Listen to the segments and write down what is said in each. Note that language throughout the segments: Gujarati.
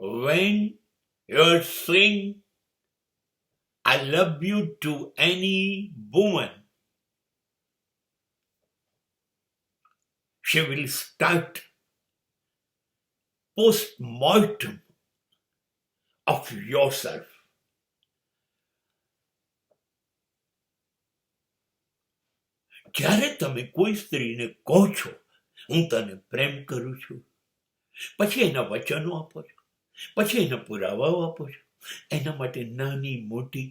When you're saying I love you to any woman, she will start post-mortem of yourself. જ્યારે તમે કોઈ સ્ત્રીને કહો છો હું તને પ્રેમ કરું છું, પછી એના વચનો આપો છો, પછી એના પુરાવાઓ આપો છો, એના માટે નાની મોટી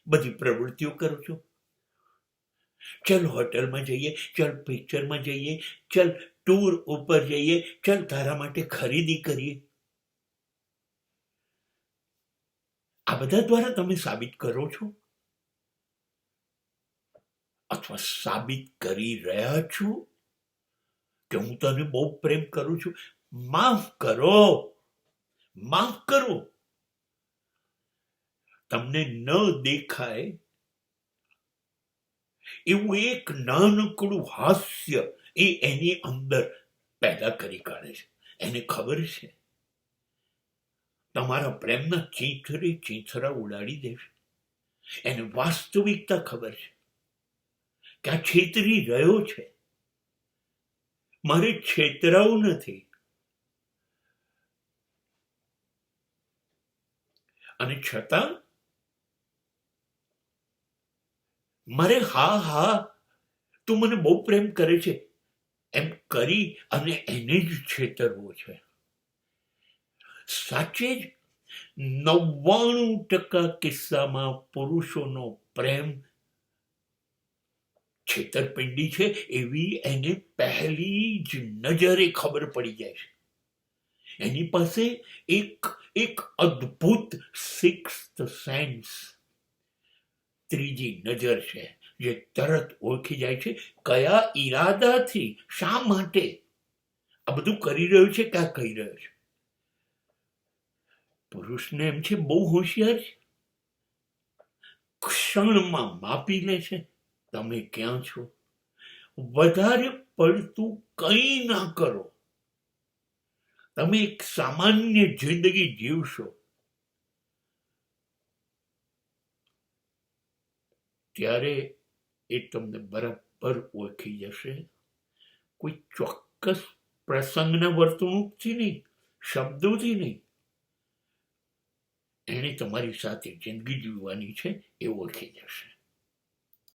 બધી પ્રવૃત્તિઓ કરો છો. ચલ હોટલમાં જઈએ, ચલ પિક્ચરમાં જઈએ, ચલ ટૂર ઉપર જઈએ, ચલ તારા માટે ખરીદી કરીએ. આ બધા દ્વારા તમે સાબિત કરો છો અથવા સાબિત કરી રહ્યા છો કે હું તને બહુ પ્રેમ કરું છું. માફ કરો, માફ કરો. તમને ન દેખાય એવું એક નાનકડું હાસ્ય એ એની અંદર પેદા કરી કાઢે છે. એને ખબર છે તમારા પ્રેમના ચીંથરે ચીંથરા ઉડાડી દેશે. એને વાસ્તવિકતા ખબર છે કે આ છેતરી રહ્યો છે. મારે છેતરાવું નથી. અને છતાં મારે હા હા તું મને બહુ પ્રેમ કરે છે એમ કરી અને એને જ છેતરવો છે. સાચે જ 99% કિસ્સામાં પુરુષોનો પ્રેમ છેતરપિંડી છે એવી એને પહેલી જ નજરે ખબર પડી જાય છે. એની પાસે એક અદ્ભુત સિક્સ્થ સેન્સ, ત્રીજી નજર છે, જે તરત ઓળખી જાય છે કયા ઈરાદાથી, શા માટે આ બધું કરી રહ્યો છે, ક્યાં કહી રહ્યો છે. પુરુષને એમ છે બહુ હોશિયાર છે, ક્ષણમાં માપી લે છે તમે ક્યાં છો. વધારે પડતું કંઈ ના કરો, તમે એક સામાન્ય જિંદગી જીવશો ત્યારે એ તમને બરાબર ઓળખી જશે. કોઈ ચોક્કસ પ્રસંગના વર્તણૂકથી નહીં, શબ્દોથી નહીં, એને તમારી સાથે જિંદગી જીવવાની છે એ ઓળખી જશે.